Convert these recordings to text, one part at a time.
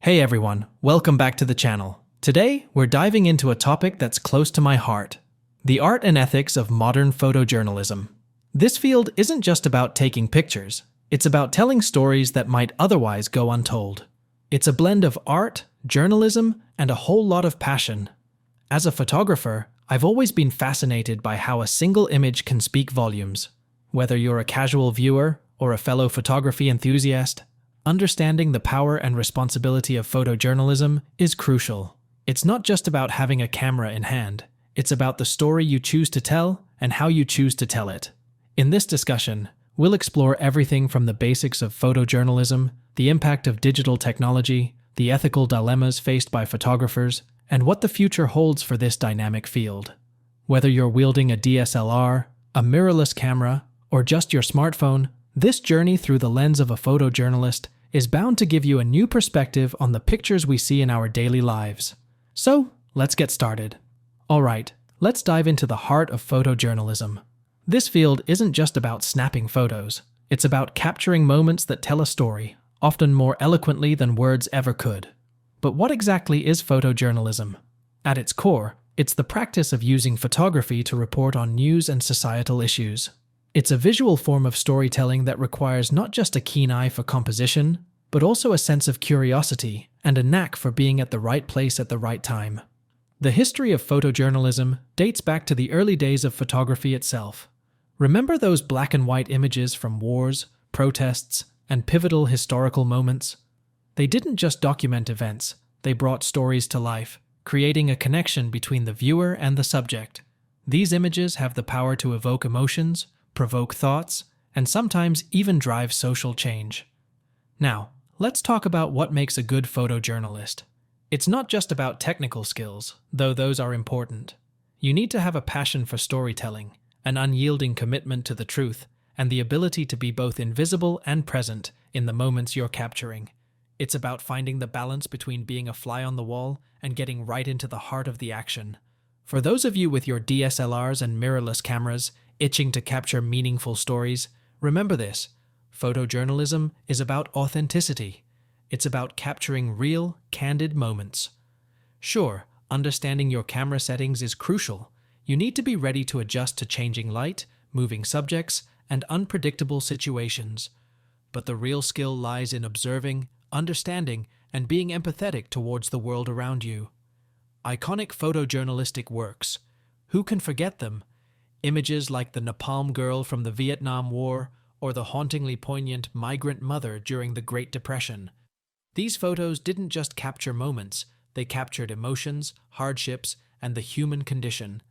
Hey everyone, welcome back to the channel. Today, we're diving into a topic that's close to my heart: the art and ethics of modern photojournalism. This field isn't just about taking pictures, it's about telling stories that might otherwise go untold. It's a blend of art, journalism, and a whole lot of passion. As a photographer, I've always been fascinated by how a single image can speak volumes. Whether you're a casual viewer or a fellow photography enthusiast, understanding the power and responsibility of photojournalism is crucial. It's not just about having a camera in hand. It's about the story you choose to tell and how you choose to tell it. In this discussion, we'll explore everything from the basics of photojournalism, the impact of digital technology, the ethical dilemmas faced by photographers, and what the future holds for this dynamic field. Whether you're wielding a DSLR, a mirrorless camera, or just your smartphone, this journey through the lens of a photojournalist is bound to give you a new perspective on the pictures we see in our daily lives. So, let's get started. Alright, let's dive into the heart of photojournalism. This field isn't just about snapping photos. It's about capturing moments that tell a story, often more eloquently than words ever could. But what exactly is photojournalism? At its core, it's the practice of using photography to report on news and societal issues. It's a visual form of storytelling that requires not just a keen eye for composition, but also a sense of curiosity and a knack for being at the right place at the right time. The history of photojournalism dates back to the early days of photography itself. Remember those black and white images from wars, protests, and pivotal historical moments? They didn't just document events, they brought stories to life, creating a connection between the viewer and the subject. These images have the power to evoke emotions, provoke thoughts, and sometimes even drive social change. Now, let's talk about what makes a good photojournalist. It's not just about technical skills, though those are important. You need to have a passion for storytelling, an unyielding commitment to the truth, and the ability to be both invisible and present in the moments you're capturing. It's about finding the balance between being a fly on the wall and getting right into the heart of the action. For those of you with your DSLRs and mirrorless cameras, itching to capture meaningful stories, remember this: photojournalism is about authenticity. It's about capturing real, candid moments. Sure, understanding your camera settings is crucial. You need to be ready to adjust to changing light, moving subjects, and unpredictable situations. But the real skill lies in observing, understanding, and being empathetic towards the world around you. Iconic photojournalistic works. Who can forget them? Images like the Napalm Girl from the Vietnam War or the hauntingly poignant migrant mother during the Great Depression. These photos didn't just capture moments, they captured emotions, hardships, and the human condition.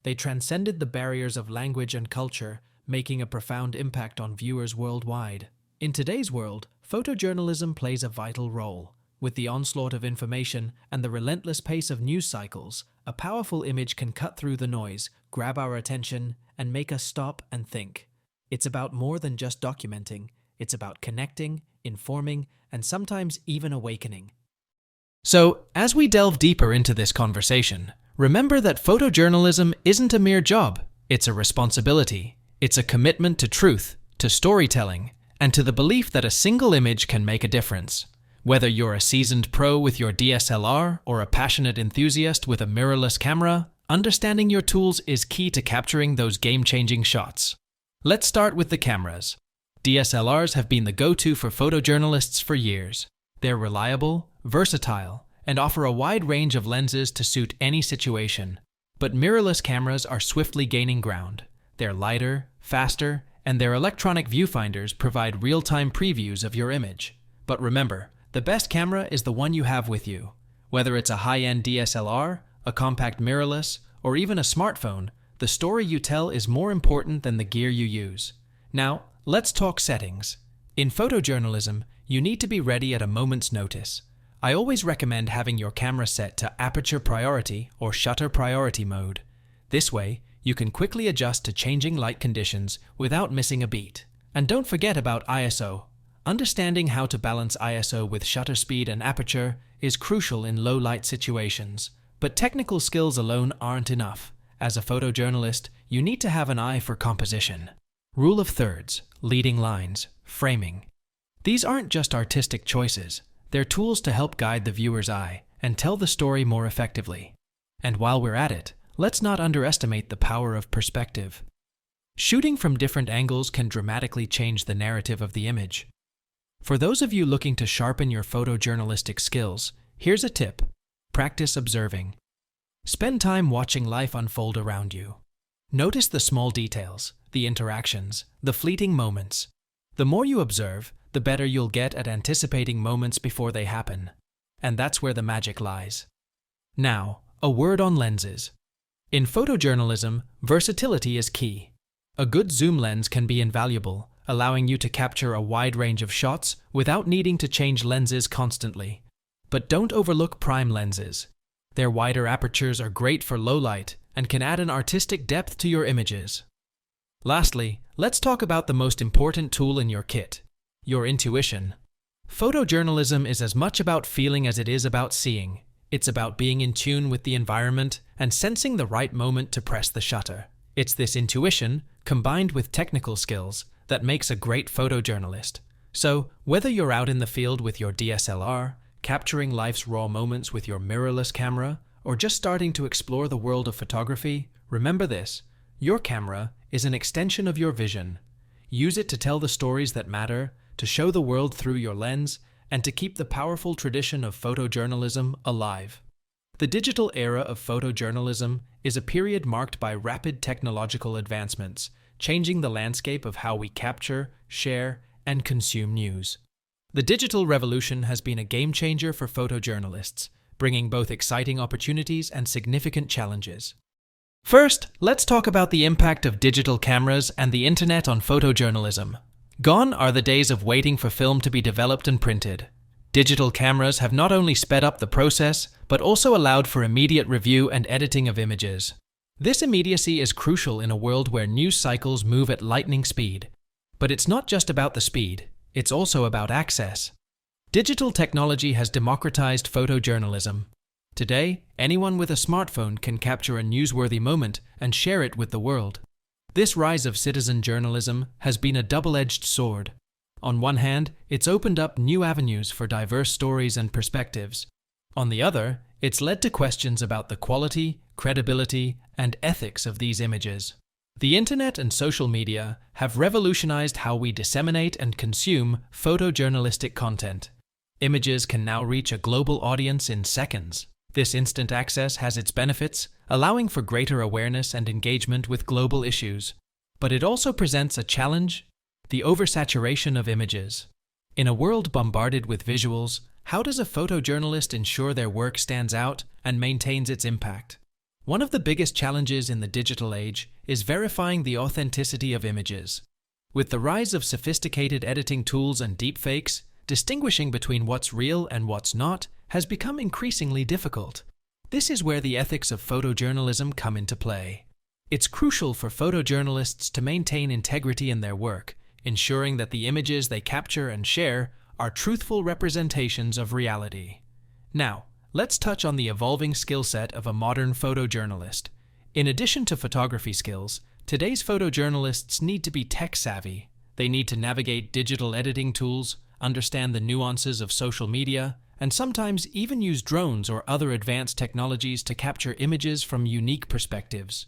They transcended the barriers of language and culture, making a profound impact on viewers worldwide. In today's world, photojournalism plays a vital role. With the onslaught of information and the relentless pace of news cycles, a powerful image can cut through the noise, grab our attention, and make us stop and think. It's about more than just documenting. It's about connecting, informing, and sometimes even awakening. So, as we delve deeper into this conversation, remember that photojournalism isn't a mere job. It's a responsibility. It's a commitment to truth, to storytelling, and to the belief that a single image can make a difference. Whether you're a seasoned pro with your DSLR or a passionate enthusiast with a mirrorless camera, understanding your tools is key to capturing those game-changing shots. Let's start with the cameras. DSLRs have been the go-to for photojournalists for years. They're reliable, versatile, and offer a wide range of lenses to suit any situation. But mirrorless cameras are swiftly gaining ground. They're lighter, faster, and their electronic viewfinders provide real-time previews of your image. But remember, the best camera is the one you have with you. Whether it's a high-end DSLR, a compact mirrorless, or even a smartphone, the story you tell is more important than the gear you use. Now, let's talk settings. In photojournalism, you need to be ready at a moment's notice. I always recommend having your camera set to aperture priority or shutter priority mode. This way, you can quickly adjust to changing light conditions without missing a beat. And don't forget about ISO. Understanding how to balance ISO with shutter speed and aperture is crucial in low-light situations. But technical skills alone aren't enough. As a photojournalist, you need to have an eye for composition. Rule of thirds, leading lines, framing. These aren't just artistic choices. They're tools to help guide the viewer's eye and tell the story more effectively. And while we're at it, let's not underestimate the power of perspective. Shooting from different angles can dramatically change the narrative of the image. For those of you looking to sharpen your photojournalistic skills, here's a tip: practice observing. Spend time watching life unfold around you. Notice the small details, the interactions, the fleeting moments. The more you observe, the better you'll get at anticipating moments before they happen. And that's where the magic lies. Now, a word on lenses. In photojournalism, versatility is key. A good zoom lens can be invaluable, allowing you to capture a wide range of shots without needing to change lenses constantly. But don't overlook prime lenses. Their wider apertures are great for low light and can add an artistic depth to your images. Lastly, let's talk about the most important tool in your kit: your intuition. Photojournalism is as much about feeling as it is about seeing. It's about being in tune with the environment and sensing the right moment to press the shutter. It's this intuition, combined with technical skills, that makes a great photojournalist. So, whether you're out in the field with your DSLR, capturing life's raw moments with your mirrorless camera, or just starting to explore the world of photography, remember this: your camera is an extension of your vision. Use it to tell the stories that matter, to show the world through your lens, and to keep the powerful tradition of photojournalism alive. The digital era of photojournalism is a period marked by rapid technological advancements, changing the landscape of how we capture, share, and consume news. The digital revolution has been a game changer for photojournalists, bringing both exciting opportunities and significant challenges. First, let's talk about the impact of digital cameras and the internet on photojournalism. Gone are the days of waiting for film to be developed and printed. Digital cameras have not only sped up the process, but also allowed for immediate review and editing of images. This immediacy is crucial in a world where news cycles move at lightning speed. But it's not just about the speed, it's also about access. Digital technology has democratized photojournalism. Today, anyone with a smartphone can capture a newsworthy moment and share it with the world. This rise of citizen journalism has been a double-edged sword. On one hand, it's opened up new avenues for diverse stories and perspectives. On the other, it's led to questions about the quality, credibility, and ethics of these images. The internet and social media have revolutionized how we disseminate and consume photojournalistic content. Images can now reach a global audience in seconds. This instant access has its benefits, allowing for greater awareness and engagement with global issues. But it also presents a challenge: the oversaturation of images. In a world bombarded with visuals, how does a photojournalist ensure their work stands out and maintains its impact? One of the biggest challenges in the digital age is verifying the authenticity of images. With the rise of sophisticated editing tools and deepfakes, distinguishing between what's real and what's not has become increasingly difficult. This is where the ethics of photojournalism come into play. It's crucial for photojournalists to maintain integrity in their work, ensuring that the images they capture and share are truthful representations of reality. Now, let's touch on the evolving skill set of a modern photojournalist. In addition to photography skills, today's photojournalists need to be tech-savvy. They need to navigate digital editing tools, understand the nuances of social media, and sometimes even use drones or other advanced technologies to capture images from unique perspectives.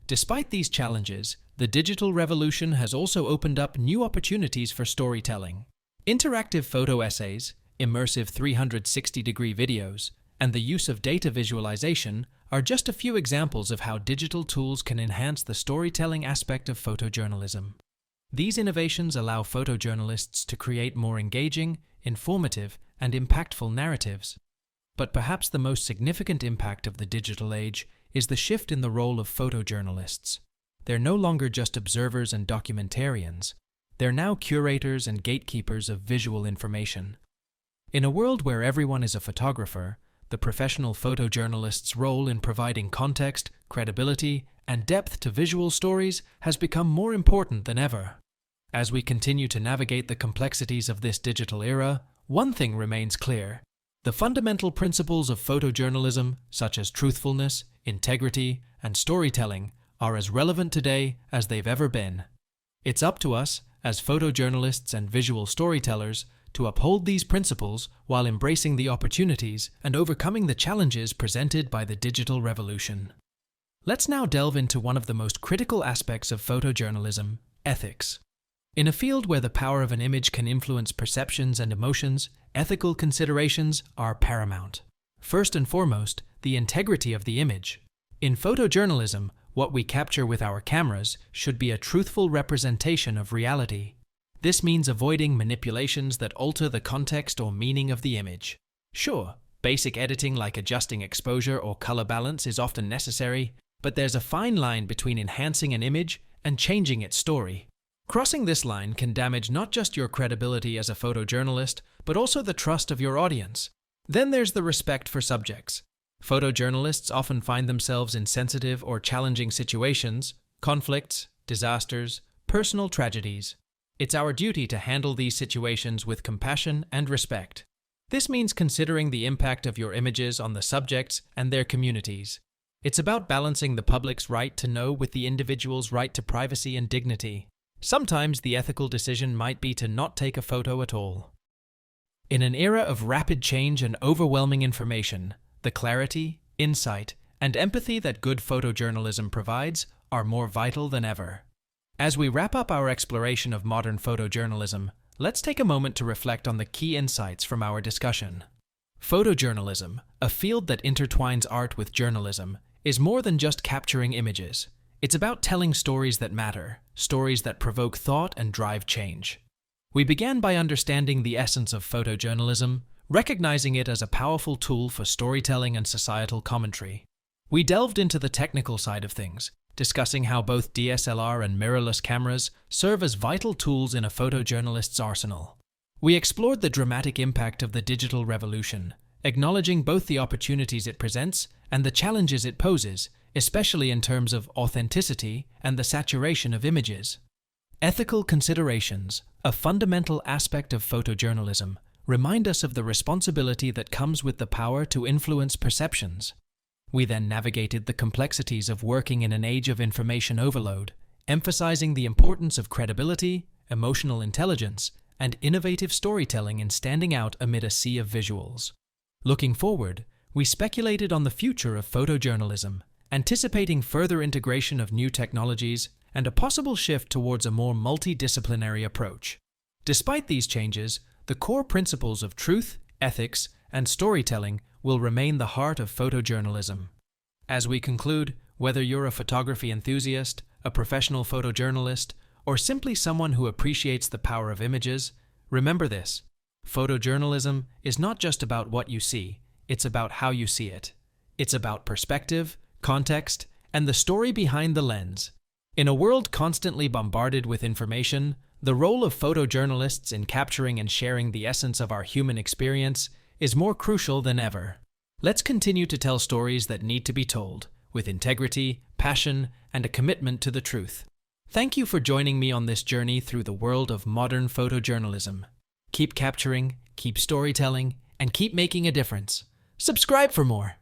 Despite these challenges, the digital revolution has also opened up new opportunities for storytelling. Interactive photo essays, immersive 360-degree videos, and the use of data visualization are just a few examples of how digital tools can enhance the storytelling aspect of photojournalism. These innovations allow photojournalists to create more engaging, informative, and impactful narratives. But perhaps the most significant impact of the digital age is the shift in the role of photojournalists. They're no longer just observers and documentarians. They're now curators and gatekeepers of visual information. In a world where everyone is a photographer, the professional photojournalist's role in providing context, credibility, and depth to visual stories has become more important than ever. As we continue to navigate the complexities of this digital era, one thing remains clear. The fundamental principles of photojournalism, such as truthfulness, integrity, and storytelling, are as relevant today as they've ever been. It's up to us, as photojournalists and visual storytellers, to uphold these principles while embracing the opportunities and overcoming the challenges presented by the digital revolution. Let's now delve into one of the most critical aspects of photojournalism: ethics. In a field where the power of an image can influence perceptions and emotions, ethical considerations are paramount. First and foremost, the integrity of the image. In photojournalism, what we capture with our cameras should be a truthful representation of reality. This means avoiding manipulations that alter the context or meaning of the image. Sure, basic editing like adjusting exposure or color balance is often necessary, but there's a fine line between enhancing an image and changing its story. Crossing this line can damage not just your credibility as a photojournalist, but also the trust of your audience. Then there's the respect for subjects. Photojournalists often find themselves in sensitive or challenging situations, conflicts, disasters, personal tragedies. It's our duty to handle these situations with compassion and respect. This means considering the impact of your images on the subjects and their communities. It's about balancing the public's right to know with the individual's right to privacy and dignity. Sometimes the ethical decision might be to not take a photo at all. In an era of rapid change and overwhelming information, the clarity, insight, and empathy that good photojournalism provides are more vital than ever. As we wrap up our exploration of modern photojournalism, let's take a moment to reflect on the key insights from our discussion. Photojournalism, a field that intertwines art with journalism, is more than just capturing images. It's about telling stories that matter, stories that provoke thought and drive change. We began by understanding the essence of photojournalism, recognizing it as a powerful tool for storytelling and societal commentary. We delved into the technical side of things, discussing how both DSLR and mirrorless cameras serve as vital tools in a photojournalist's arsenal. We explored the dramatic impact of the digital revolution, acknowledging both the opportunities it presents and the challenges it poses, especially in terms of authenticity and the saturation of images. Ethical considerations, a fundamental aspect of photojournalism, remind us of the responsibility that comes with the power to influence perceptions. We then navigated the complexities of working in an age of information overload, emphasizing the importance of credibility, emotional intelligence, and innovative storytelling in standing out amid a sea of visuals. Looking forward, we speculated on the future of photojournalism, anticipating further integration of new technologies and a possible shift towards a more multidisciplinary approach. Despite these changes, the core principles of truth, ethics, and storytelling will remain the heart of photojournalism. As we conclude, whether you're a photography enthusiast, a professional photojournalist, or simply someone who appreciates the power of images, remember this: photojournalism is not just about what you see, it's about how you see it. It's about perspective, context, and the story behind the lens. In a world constantly bombarded with information, the role of photojournalists in capturing and sharing the essence of our human experience is more crucial than ever. Let's continue to tell stories that need to be told, with integrity, passion, and a commitment to the truth. Thank you for joining me on this journey through the world of modern photojournalism. Keep capturing, keep storytelling, and keep making a difference. Subscribe for more.